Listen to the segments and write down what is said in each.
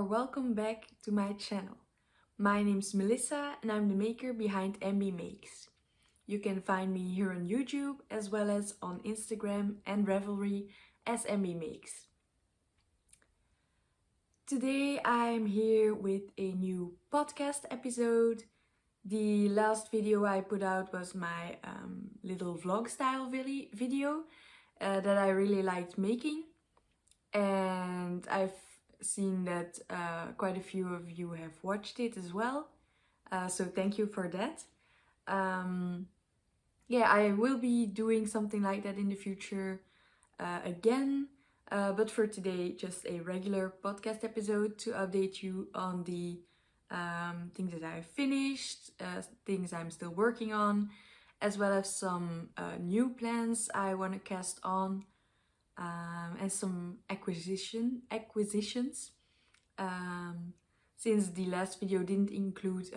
welcome back to my channel. My name's Melissa and I'm the maker behind Embeemakes. You can find me here on YouTube as well as on Instagram and Ravelry as Embeemakes. Today I'm here with a new podcast episode. The last video I put out was my little vlog style video that I really liked making, and I've seen that quite a few of you have watched it as well, so thank you for that. Yeah, I will be doing something like that in the future again, but for today just a regular podcast episode to update you on the things that I've finished, things I'm still working on, as well as some new plans I want to cast on, and some acquisitions, since the last video didn't include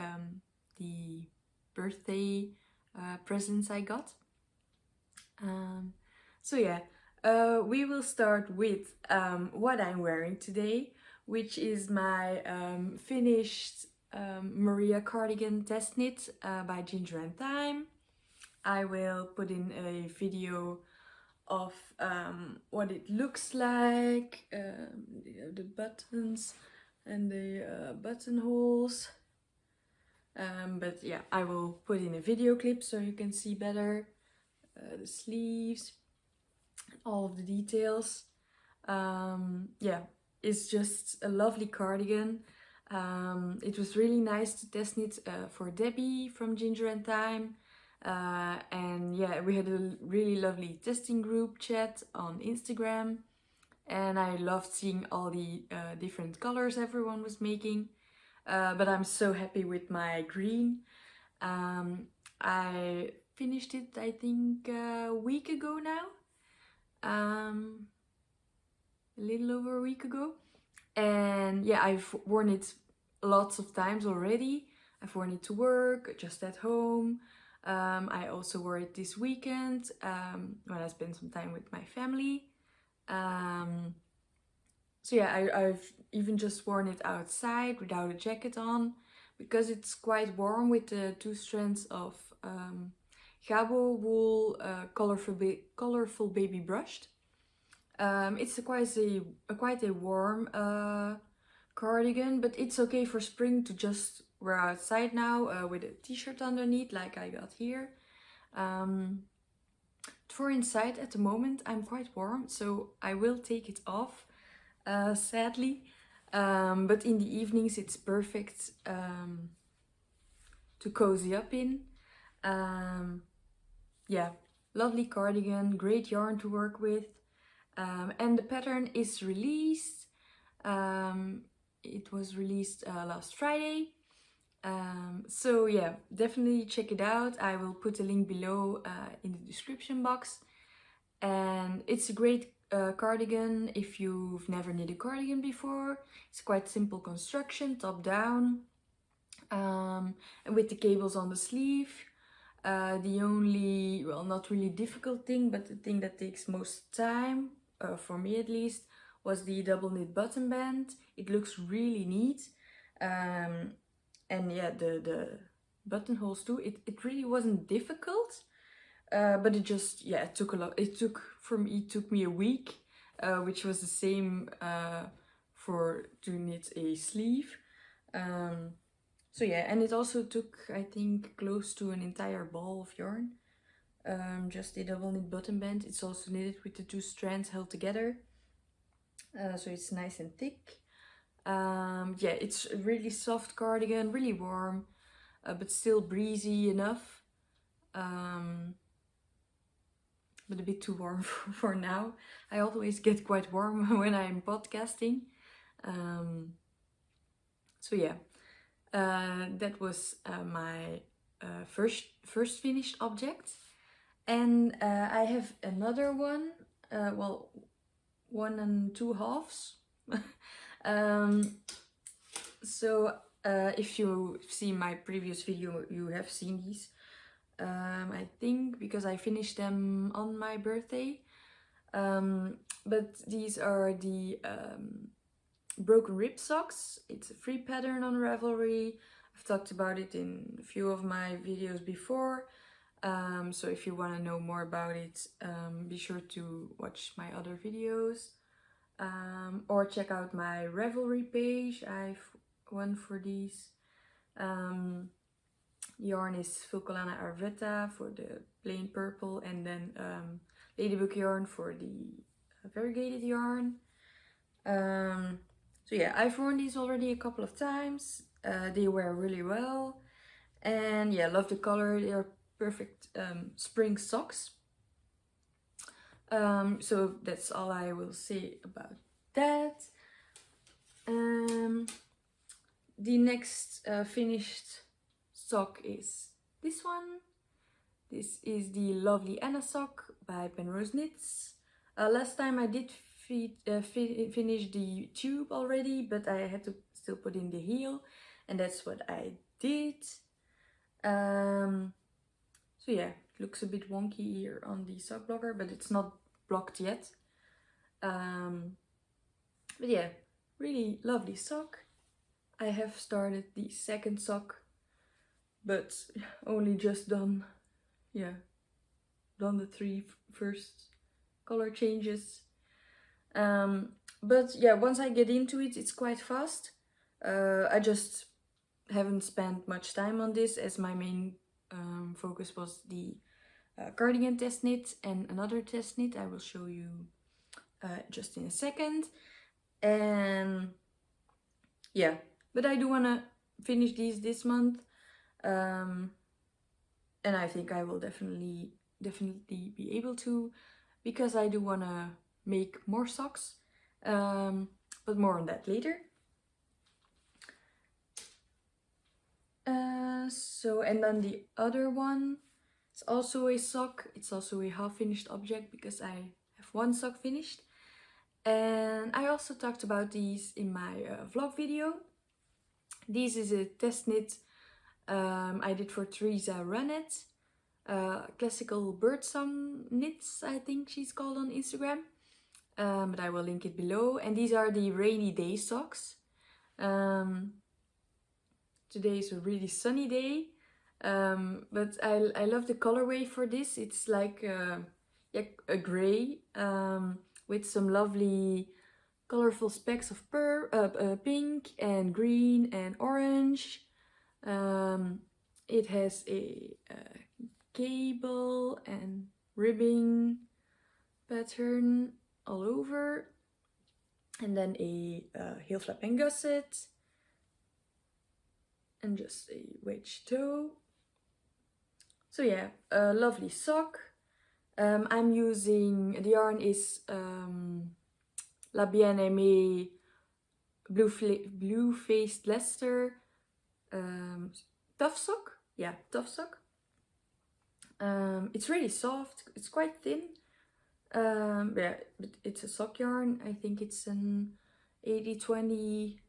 the birthday presents I got. So yeah, we will start with what I'm wearing today, which is my finished Maria cardigan test knit by Ginger&Thyme. I will put in a video of what it looks like, the buttons and the buttonholes. But yeah, I will put in a video clip so you can see better the sleeves, all of the details. Yeah, it's just a lovely cardigan. It was really nice to test knit for Debbie from Ginger&Thyme. And yeah, we had a really lovely testing group chat on Instagram, and I loved seeing all the different colors everyone was making. But I'm so happy with my green. I finished it, I think, a week ago now. A little over a week ago. And yeah, I've worn it lots of times already. I've worn it to work, just at home. I also wore it this weekend when I spent some time with my family. So yeah, I've even just worn it outside without a jacket on, because it's quite warm with the 2 strands of Gabo wool, colorful baby brushed. It's quite a warm cardigan, but it's okay for spring to just wear outside now with a t-shirt underneath like I got here. For inside at the moment I'm quite warm, so I will take it off, sadly. But in the evenings it's perfect to cozy up in. Yeah, lovely cardigan, great yarn to work with. And the pattern is released. It was released last Friday. So yeah, definitely check it out. I will put a link below in the description box. And it's a great cardigan if you've never knit a cardigan before. It's quite simple construction, top down, and with the cables on the sleeve. The only, well, not really difficult thing, but the thing that takes most time, for me at least, was the double knit button band. It looks really neat. And yeah, the buttonholes too. It really wasn't difficult, but it just, yeah, it took a lot. It took me a week, which was the same to knit a sleeve. So yeah, and it also took, I think, close to an entire ball of yarn. Just a double knit button band. It's also knitted with the 2 strands held together, so it's nice and thick. Yeah, it's a really soft cardigan, really warm, but still breezy enough, but a bit too warm for now. I always get quite warm when I'm podcasting. So yeah, that was my first finished object. And I have another one, well, 1 2/2. So if you see my previous video, you have seen these, I think, because I finished them on my birthday. But these are the broken rib socks. It's a free pattern on Ravelry. I've talked about it in a few of my videos before. So if you want to know more about it, be sure to watch my other videos. Or check out my Ravelry page. I've one for these. Yarn is Filcolana Arvetta for the plain purple, and then Ladybug yarn for the variegated yarn. So yeah, I've worn these already a couple of times. They wear really well, and yeah, love the color. They are perfect spring socks. So that's all I will say about that. The next finished sock is this one. This is the lovely Anna sock by Penrose Knits. Last time I did finish the tube already, but I had to still put in the heel, and that's what I did. So yeah, it looks a bit wonky here on the sock blocker, but it's not blocked yet. But yeah, really lovely sock. I have started the second sock, but only just done the 3 first color changes. But yeah, once I get into it, it's quite fast. I just haven't spent much time on this, as my main focus was the Cardigan test knit and another test knit I will show you just in a second. And yeah, but I do want to finish these this month, and I think I will definitely be able to, because I do want to make more socks, but more on that later. So, and then the other one is also a sock. It's also a half finished object because I have one sock finished. And I also talked about these in my vlog video. This is a test knit I did for Teresa Runnett. Classical birdsong knits, I think she's called on Instagram. But I will link it below. And these are the rainy day socks. Today is a really sunny day, but I love the colorway for this. It's like a gray with some lovely colorful specks of pink and green and orange. It has a cable and ribbing pattern all over, and then a heel flap and gusset, and just a wedge toe. So yeah, a lovely sock. I'm using, the yarn is La Bien-Aimée Blue Faced Leicester Tough Sock. Yeah, Tough Sock. It's really soft, it's quite thin. Yeah, but it's a sock yarn. I think it's an 80-20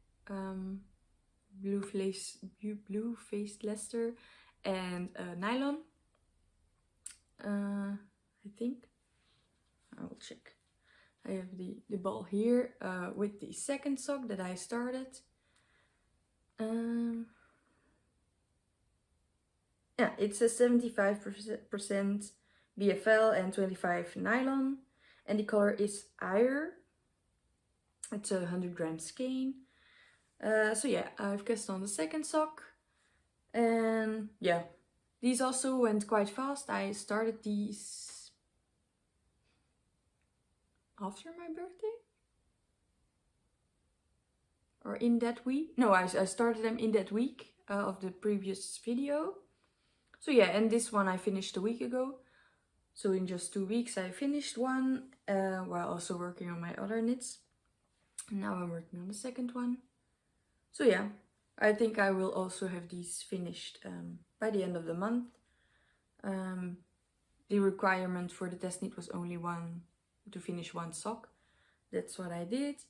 blue faced Leicester and nylon. I think I will check. I have the ball here with the second sock that I started. Yeah, it's a 75% BFL and 25 nylon, and the color is Ire. It's a 100 gram skein. So yeah, I've cast on the second sock, and yeah, these also went quite fast. I started these after my birthday, or in that week. No, I started them in that week of the previous video. So yeah, and this one I finished a week ago. So in just 2 weeks I finished one, while also working on my other knits. And now I'm working on the second one. So yeah, I think I will also have these finished by the end of the month. The requirement for the test knit was only to finish one sock. That's what I did.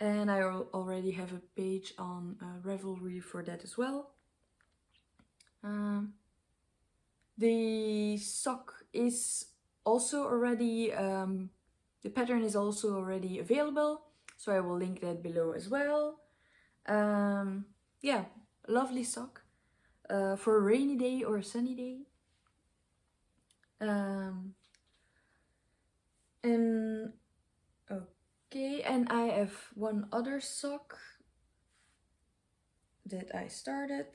And I already have a page on Ravelry for that as well. The sock is also already, the pattern is also already available. so I will link that below as well. Yeah, lovely sock for a rainy day or a sunny day. And okay, and I have one other sock that I started,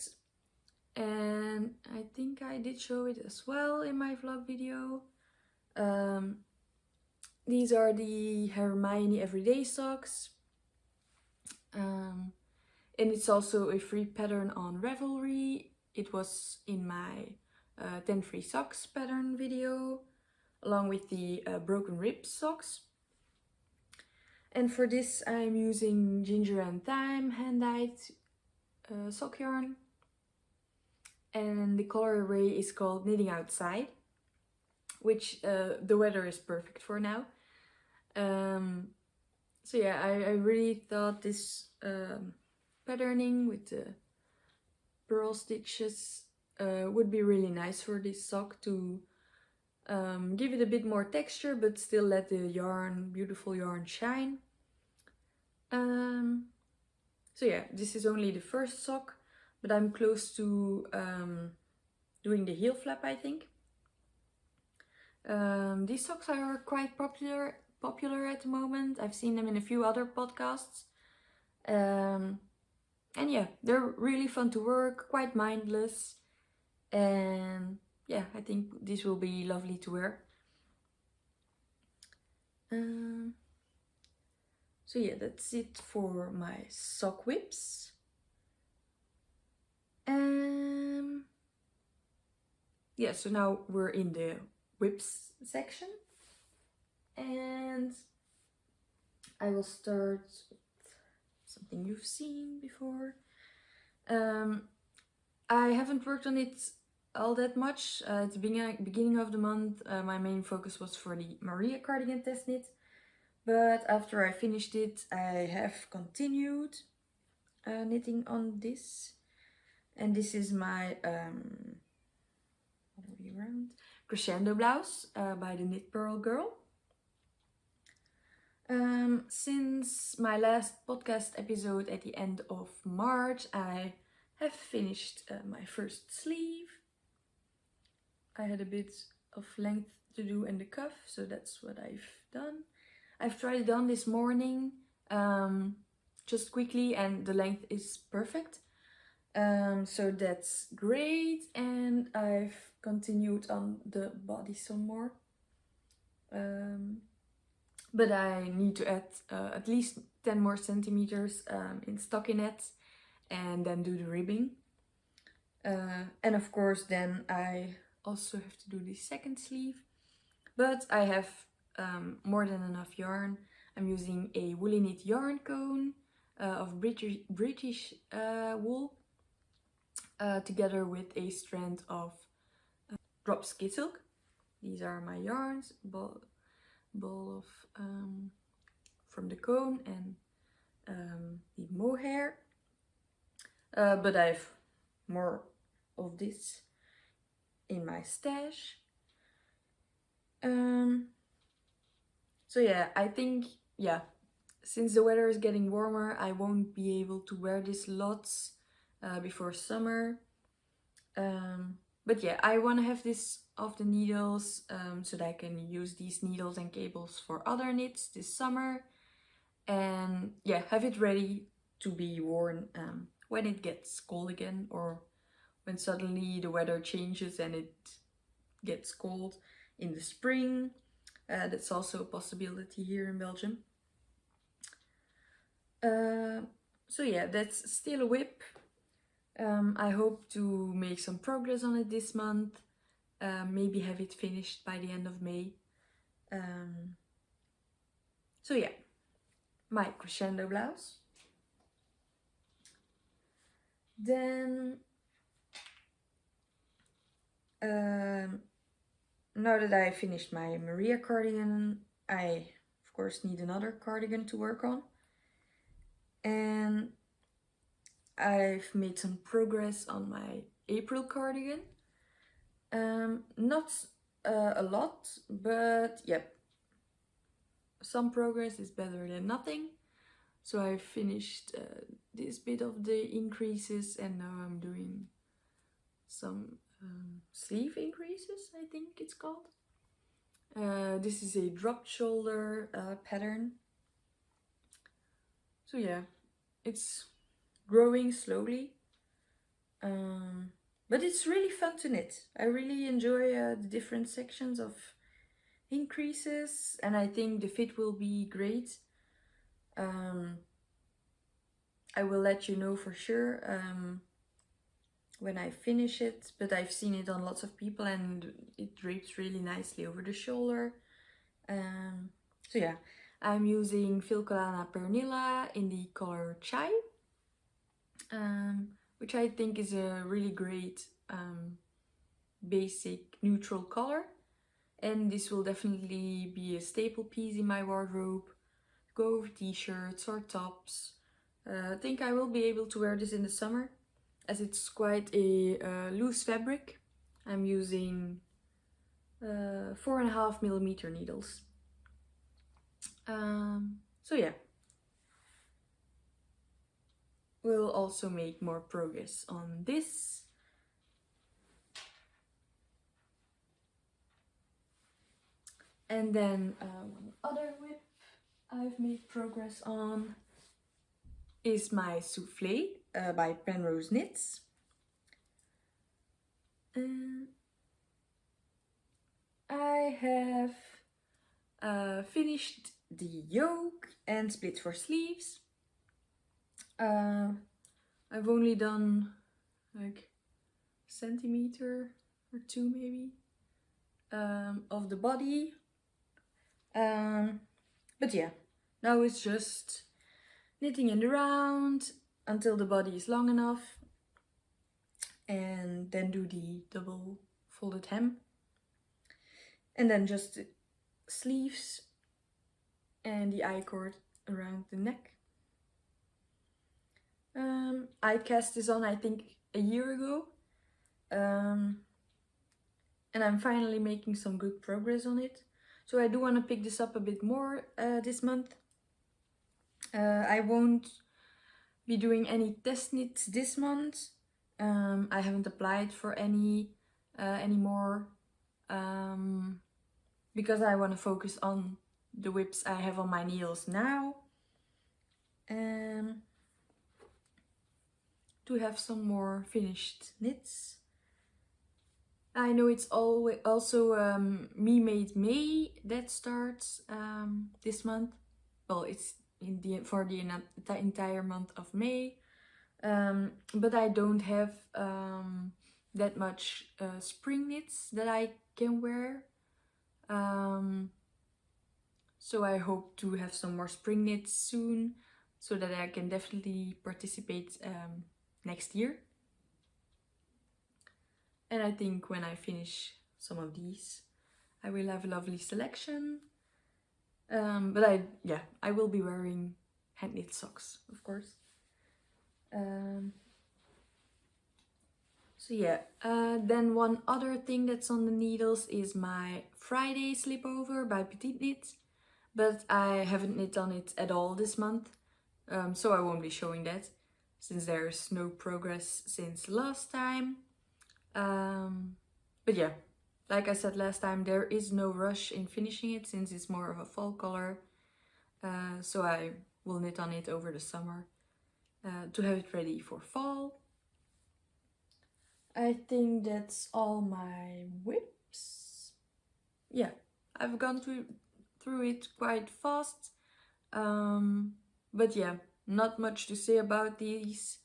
and I think I did show it as well in my vlog video. These are the Hermione Everyday socks, and it's also a free pattern on Ravelry. It was in my 10 free socks pattern video, along with the broken ribs socks. And for this I'm using Ginger&Thyme hand-dyed sock yarn, and the color array is called Knitting Outside, which the weather is perfect for now. So yeah, I really thought this patterning with the purl stitches would be really nice for this sock to give it a bit more texture, but still let the yarn, beautiful yarn, shine. So yeah, this is only the first sock, but I'm close to doing the heel flap, I think. These socks are quite popular at the moment. I've seen them in a few other podcasts. And yeah, they're really fun to work, quite mindless. And yeah, I think this will be lovely to wear. So yeah, that's it for my sock whips. Yeah, so now we're in the whips section. And I will start with something you've seen before. I haven't worked on it all that much. At the beginning of the month, my main focus was for the Maria cardigan test knit. But after I finished it, I have continued knitting on this. And this is my Crescendo blouse by the Knit Purl girl. Since my last podcast episode at the end of March, I have finished my first sleeve. I had a bit of length to do in the cuff, so that's what I've done. I've tried it on this morning, just quickly, and the length is perfect. So that's great, and I've continued on the body some more. But I need to add at least 10 more centimeters in stockinette and then do the ribbing. And of course then I also have to do the second sleeve. But I have more than enough yarn. I'm using a Woolyknit yarn cone of British wool together with a strand of drop skid silk. These are my yarns, ball of from the cone and the mohair, but I have more of this in my stash. So yeah, I think, yeah, since the weather is getting warmer, I won't be able to wear this lots before summer. But yeah, I want to have this of the needles so that I can use these needles and cables for other knits this summer. And yeah, have it ready to be worn when it gets cold again, or when suddenly the weather changes and it gets cold in the spring. That's also a possibility here in Belgium. So yeah, that's still a whip. I hope to make some progress on it this month. Maybe have it finished by the end of May. So yeah, my Crescendo blouse. Then now that I finished my Maria cardigan, I of course need another cardigan to work on. And I've made some progress on my April cardigan. Not a lot, but yep, some progress is better than nothing. So I finished this bit of the increases, and now I'm doing some sleeve increases, I think it's called. This is a dropped shoulder pattern. So yeah, it's growing slowly. But it's really fun to knit. I really enjoy the different sections of increases, and I think the fit will be great. I will let you know for sure when I finish it, but I've seen it on lots of people and it drapes really nicely over the shoulder. So yeah, I'm using Filcolana Pernilla in the color Chai, which I think is a really great basic neutral color, and this will definitely be a staple piece in my wardrobe. Go over t-shirts or tops. I think I will be able to wear this in the summer, as it's quite a loose fabric. I'm using 4.5mm needles. So yeah, we'll also make more progress on this. And then one other whip I've made progress on is my Soufflé by Penrose Knits. I have finished the yoke and split for sleeves. I've only done like a centimeter or 2 maybe of the body. But yeah, now it's just knitting in the round until the body is long enough, and then do the double folded hem, and then just the sleeves and the I-cord around the neck. I cast this on I think a year ago, and I'm finally making some good progress on it. So I do want to pick this up a bit more this month. I won't be doing any test knits this month. I haven't applied for any anymore because I want to focus on the whips I have on my needles now. To have some more finished knits. I know it's also Me Made May that starts this month. Well, it's for the entire month of May, but I don't have that much spring knits that I can wear. So I hope to have some more spring knits soon, so that I can definitely participate next year. And I think when I finish some of these, I will have a lovely selection. But I will be wearing hand knit socks, of course. So yeah, then one other thing that's on the needles is my Friday slipover by Petiteknit, but I haven't knit on it at all this month, so I won't be showing that, since there's no progress since last time. But yeah, like I said last time, there is no rush in finishing it since it's more of a fall color. So I will knit on it over the summer to have it ready for fall. I think that's all my whips. Yeah, I've gone through it quite fast. But yeah, not much to say about these,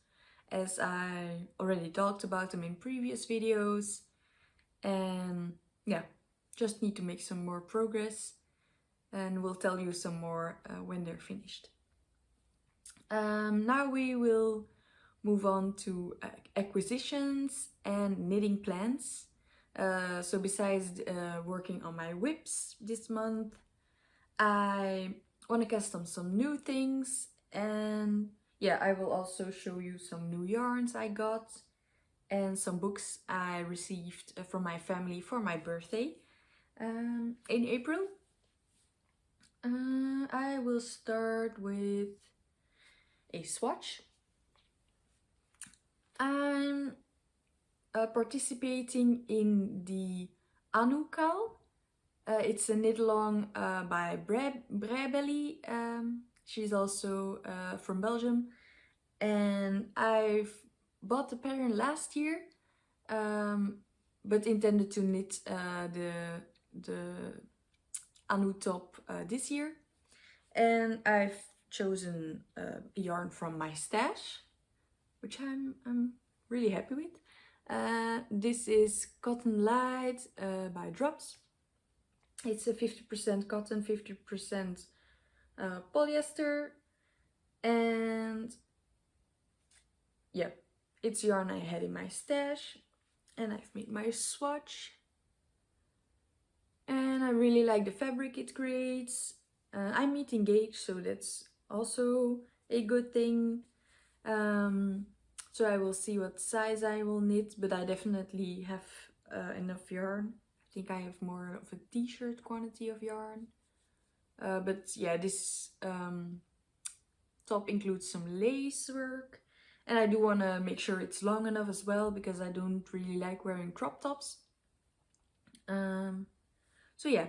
as I already talked about them in previous videos. And yeah, just need to make some more progress, and we'll tell you some more when they're finished. Now we will move on to acquisitions and knitting plans. So besides working on my whips this month, I want to cast on some new things, and yeah, I will also show you some new yarns I got and some books I received from my family for my birthday in April. I will start with a swatch. I'm participating in the Anou cowl. It's a knit along by Breibellie. She's also from Belgium, and I've bought the pattern last year, but intended to knit the Anou top this year. And I've chosen a yarn from my stash, which I'm really happy with. This is Cotton Light by Drops. It's a 50% cotton, 50% polyester, and yeah, it's yarn I had in my stash, and I've made my swatch. And I really like the fabric it creates. I'm meat engaged, so that's also a good thing. So I will see what size I will knit, but I definitely have enough yarn. I think I have more of a t-shirt quantity of yarn. But yeah, this top includes some lace work. And I do want to make sure it's long enough as well, because I don't really like wearing crop tops. So yeah,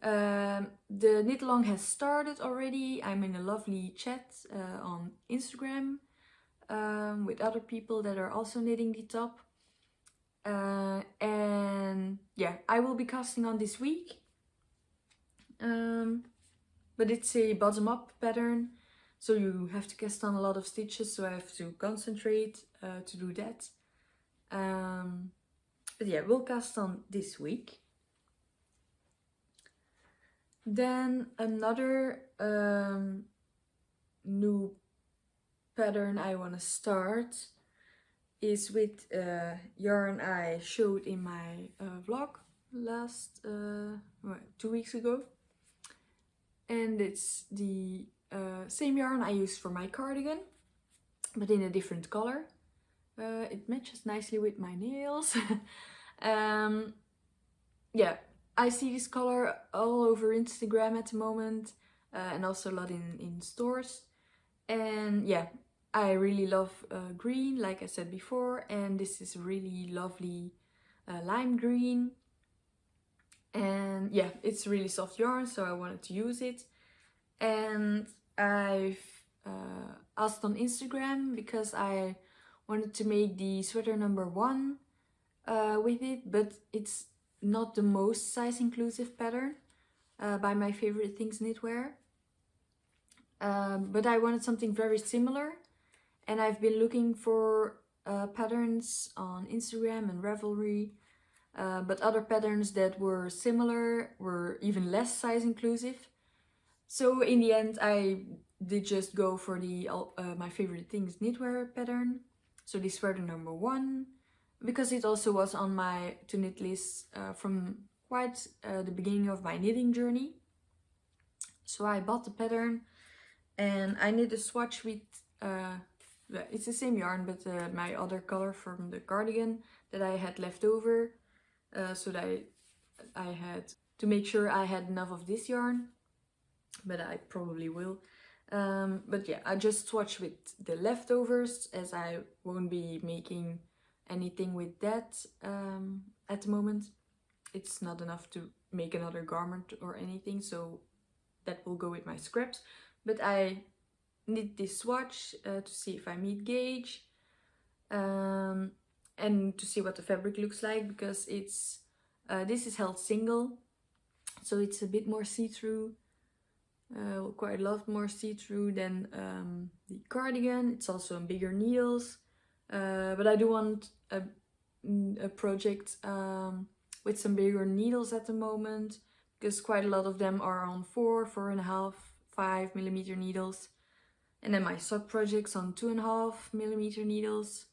the knit along has started already. I'm in a lovely chat on Instagram with other people that are also knitting the top. And yeah, I will be casting on this week. But it's a bottom-up pattern, so you have to cast on a lot of stitches, so I have to concentrate to do that. But yeah, we'll cast on this week. Then another new pattern I want to start is with yarn I showed in my vlog last 2 weeks ago. And it's the same yarn I used for my cardigan, but in a different color. It matches nicely with my nails. Yeah, I see this color all over Instagram at the moment, and also a lot in stores. And yeah, I really love green, like I said before, and this is really lovely lime green. And yeah, it's really soft yarn, so I wanted to use it. And I've asked on Instagram because I wanted to make the sweater number 1 with it, but it's not the most size inclusive pattern by My Favorite Things Knitwear. But I wanted something very similar, and I've been looking for patterns on Instagram and Ravelry. But other patterns that were similar were even less size inclusive. So in the end I did just go for the My Favorite Things Knitwear pattern. So this sweater number 1, because it also was on my to knit list from quite the beginning of my knitting journey. So I bought the pattern and I knit a swatch with, it's the same yarn, but my other color from the cardigan that I had left over. So that I had to make sure I had enough of this yarn, but I probably will. But yeah, I just swatch with the leftovers, as I won't be making anything with that at the moment. It's not enough to make another garment or anything, so that will go with my scraps. But I knit this swatch to see if I meet gauge. And to see what the fabric looks like, because it's this is held single, so it's a bit more see-through, quite a lot more see-through than the cardigan. It's also on bigger needles, but I do want a project with some bigger needles at the moment, because quite a lot of them are on 4.5, 5 millimeter needles, and then my sock project's on 2.5 millimeter needles.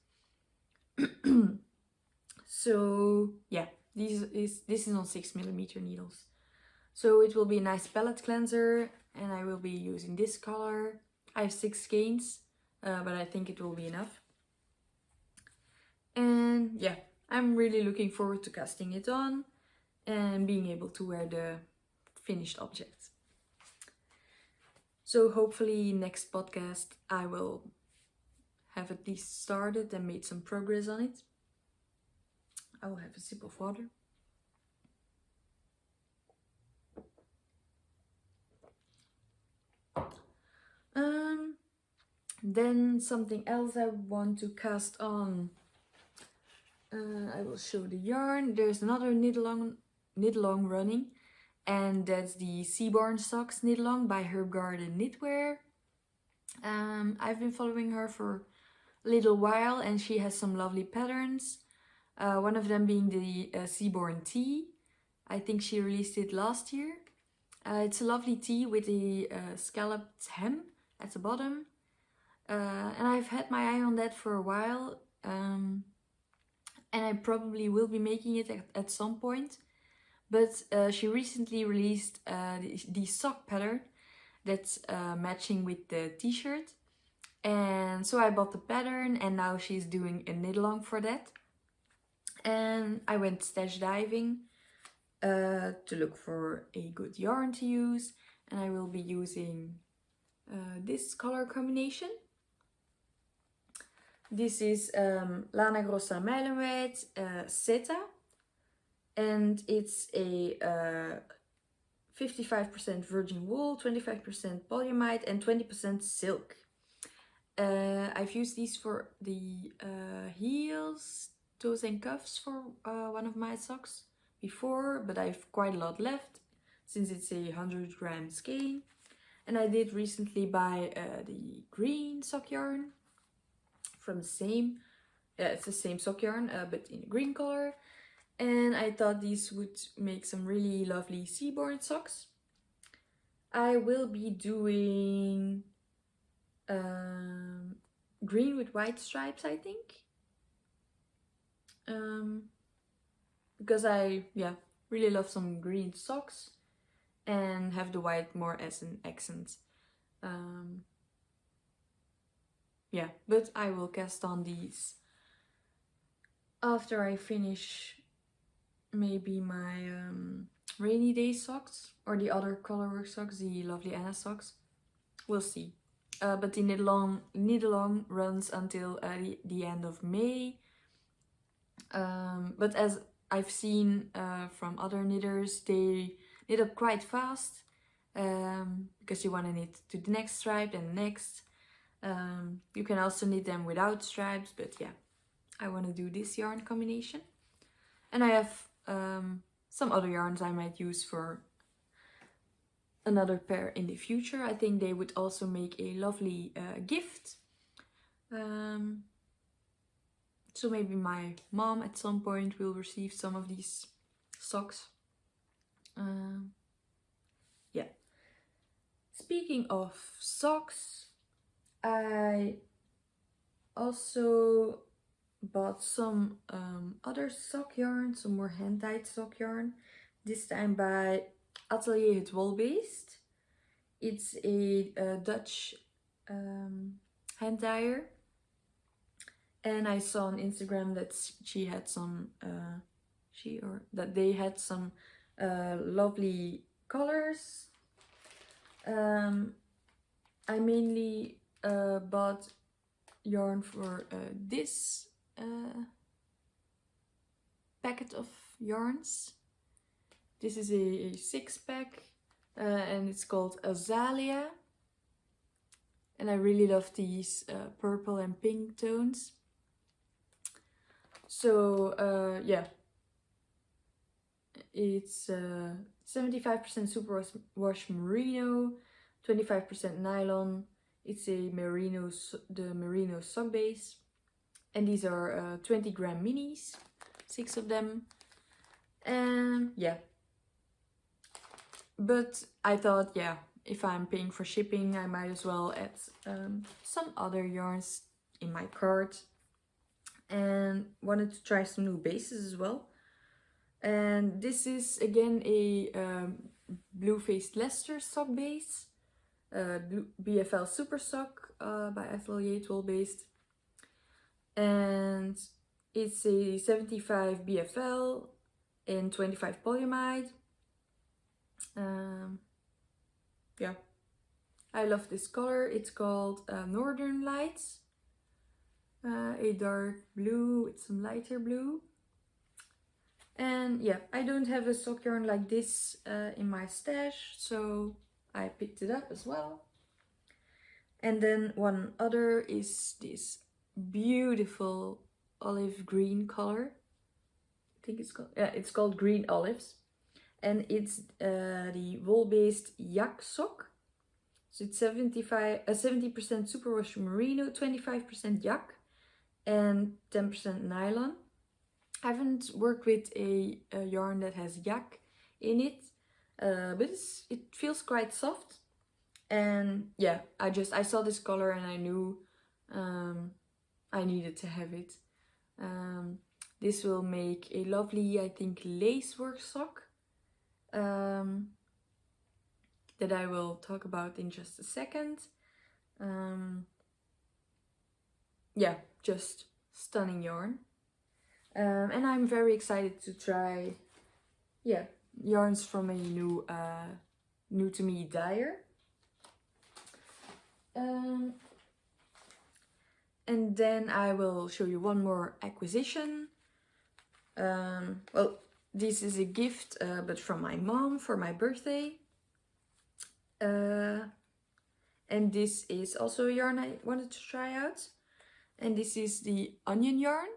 So yeah, this is on 6 millimeter needles. So it will be a nice palette cleanser, and I will be using this color. I have 6 skeins, but I think it will be enough. And yeah, I'm really looking forward to casting it on and being able to wear the finished object. So hopefully next podcast I will have at least started and made some progress on it. I will have a sip of water. Then something else I want to cast on. I will show the yarn. There's another knit along running, and that's the Seaborn socks knit along by Herbgarden Knitwear. I've been following her for a little while, and she has some lovely patterns. One of them being the Seaborn tee. I think she released it last year. It's a lovely tee with a scalloped hem at the bottom. And I've had my eye on that for a while. And I probably will be making it at some point. But she recently released the sock pattern that's matching with the t-shirt. And so I bought the pattern, and now she's doing a knit along for that. And I went stash diving to look for a good yarn to use, and I will be using this color combination. This is Lana Grossa Meilenwijd Seta, and it's a 55% virgin wool, 25% polyamide and 20% silk. I've used these for the heels, toes and cuffs for one of my socks before, but I've quite a lot left since it's a 100 gram skein. And I did recently buy the green sock yarn from the same, it's the same sock yarn but in a green color, and I thought these would make some really lovely Seaborn socks. I will be doing green with white stripes, I think. Because I really love some green socks and have the white more as an accent. But I will cast on these after I finish maybe my rainy day socks or the other colorwork socks, the lovely Anna socks. We'll see. But the knit along runs until the end of May. But as I've seen from other knitters, they knit up quite fast because you want to knit to the next stripe and the next. You can also knit them without stripes, but yeah, I want to do this yarn combination. And I have some other yarns I might use for another pair in the future. I think they would also make a lovely gift. So maybe my mom at some point will receive some of these socks. Speaking of socks, I also bought some other sock yarn, some more hand-dyed sock yarn. This time by Atelier Het Wol-Beest. It's a Dutch hand dyer. And I saw on Instagram that she had some, they had some lovely colors. I mainly bought yarn for this packet of yarns. This is a 6-pack and it's called Azalea. And I really love these purple and pink tones. So it's 75% superwash merino, 25% nylon. It's a the merino sock base, and these are 20 gram minis, 6 of them. And but I thought, if I'm paying for shipping, I might as well add some other yarns in my cart. And wanted to try some new bases as well. And this is again a blue-faced Leicester sock base, BFL Super Sock by Atelier Het Wol-Beest. And it's a 75 BFL and 25 polyamide. I love this color. It's called Northern Lights. A dark blue with some lighter blue. And yeah, I don't have a sock yarn like this in my stash, so I picked it up as well. And then one other is this beautiful olive green color. I think it's called Green Olives. And it's the wool-based yak sock. So it's 70% superwash merino, 25% yak, and 10% nylon. I haven't worked with a yarn that has yak in it, but it feels quite soft. And yeah, I saw this color and I knew I needed to have it. This will make a lovely, I think, lacework sock that I will talk about in just a second. Yeah, just stunning yarn. And I'm very excited to try, yeah, yarns from a new to me dyer. And then I will show you one more acquisition. Well, this is a gift, but from my mom for my birthday. And this is also a yarn I wanted to try out. And this is the onion yarn.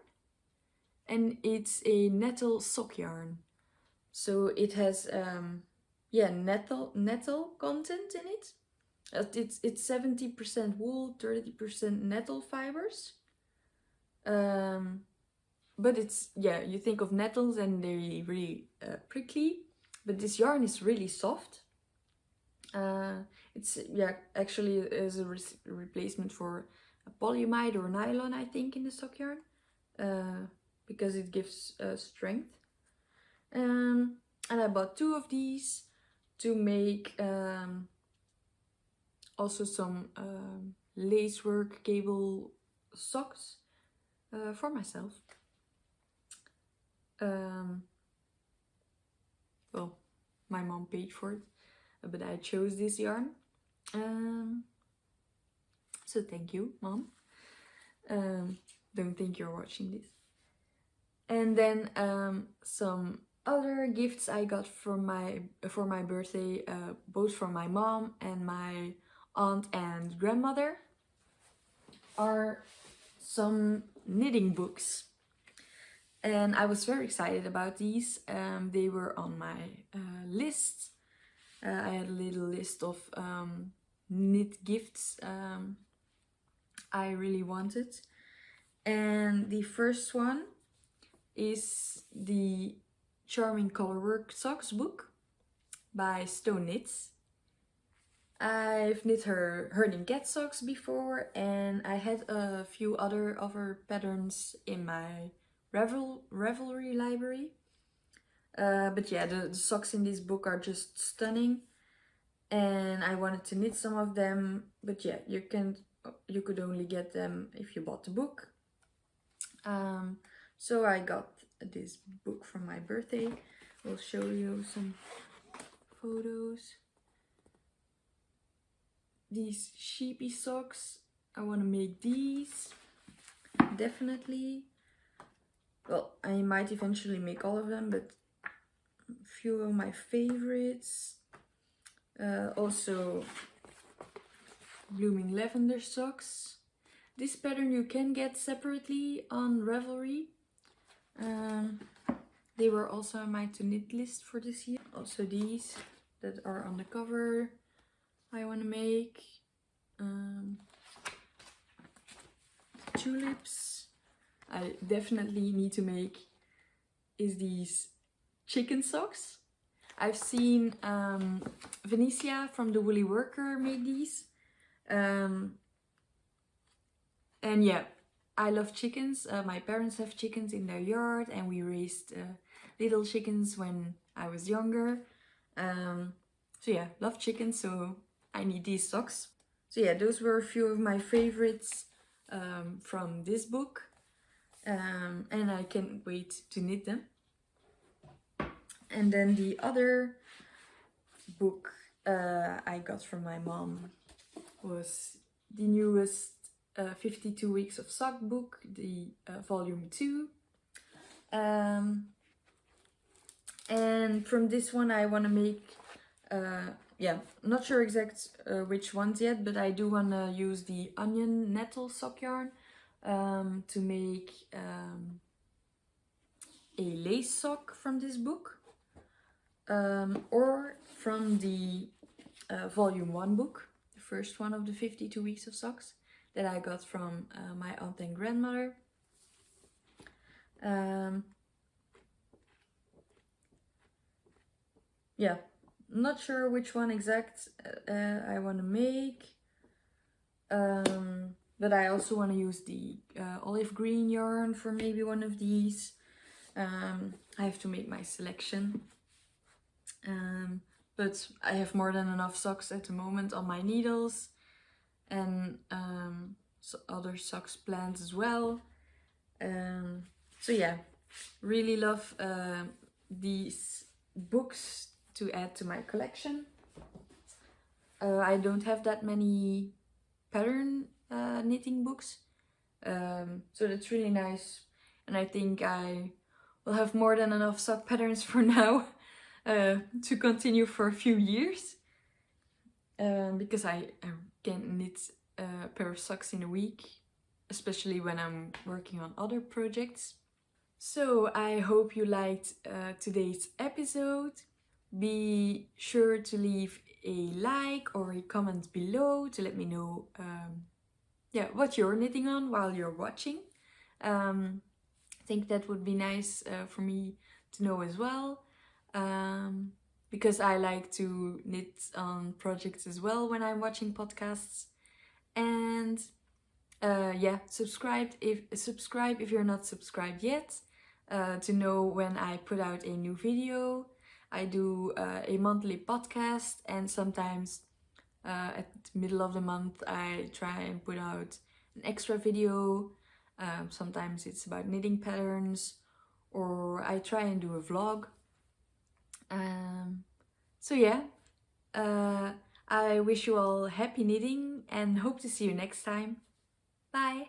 And it's a nettle sock yarn. So it has, yeah, nettle content in it. It's 70% wool, 30% nettle fibers. But it's, yeah, you think of nettles and they're really prickly. But this yarn is really soft. It's, yeah, actually is a replacement for a polyamide or nylon, I think, in the sock yarn. Because it gives strength. And I bought 2 of these to make also some lacework cable socks for myself. Well, my mom paid for it, but I chose this yarn. So thank you, Mom. Don't think you're watching this. And then some other gifts I got for my birthday, both from my mom and my aunt and grandmother, are some knitting books. And I was very excited about these. They were on my list. I had a little list of knit gifts I really wanted. And the first one is the Charming Colorwork Socks book by Stone Knits. I've knit her herding cat socks before, and I had a few other of her patterns in my ravelry library. But yeah, the socks in this book are just stunning, and I wanted to knit some of them. But yeah, you could only get them if you bought the book. So I got this book from my birthday. I'll show you some photos. These sheepy socks, I want to make these, definitely. Well, I might eventually make all of them, but a few of my favorites. Also blooming lavender socks. This pattern you can get separately on Ravelry. They were also on my to knit list for this year. Also these that are on the cover I want to make. Tulips I definitely need to make is these chicken socks. I've seen Venetia from the Woolly Worker made these. And yeah, I love chickens. My parents have chickens in their yard, and we raised little chickens when I was younger. So yeah, love chickens, so I need these socks. So yeah, those were a few of my favorites from this book. And I can't wait to knit them. And then the other book I got from my mom was the newest 52 Weeks of Sock book, the volume 2. And from this one I want to make, yeah, not sure exact which ones yet, but I do want to use the onion nettle sock yarn to make a lace sock from this book, or from the volume 1 book, the first one of the 52 Weeks of Socks that I got from my aunt and grandmother. Yeah, not sure which one exact I want to make, but I also want to use the olive green yarn for maybe one of these. I have to make my selection, but I have more than enough socks at the moment on my needles, and so other socks planned as well. So yeah, really love these books to add to my collection. I don't have that many pattern knitting books, so that's really nice, and I think I will have more than enough sock patterns for now to continue for a few years, because I can knit a pair of socks in a week, especially when I'm working on other projects. So I hope you liked today's episode. Be sure to leave a like or a comment below to let me know yeah, what you're knitting on while you're watching. I think that would be nice for me to know as well, because I like to knit on projects as well when I'm watching podcasts. And yeah, subscribe if you're not subscribed yet, to know when I put out a new video. I do a monthly podcast, and sometimes at the middle of the month I try and put out an extra video. Sometimes it's about knitting patterns, or I try and do a vlog. So yeah, I wish you all happy knitting and hope to see you next time. Bye!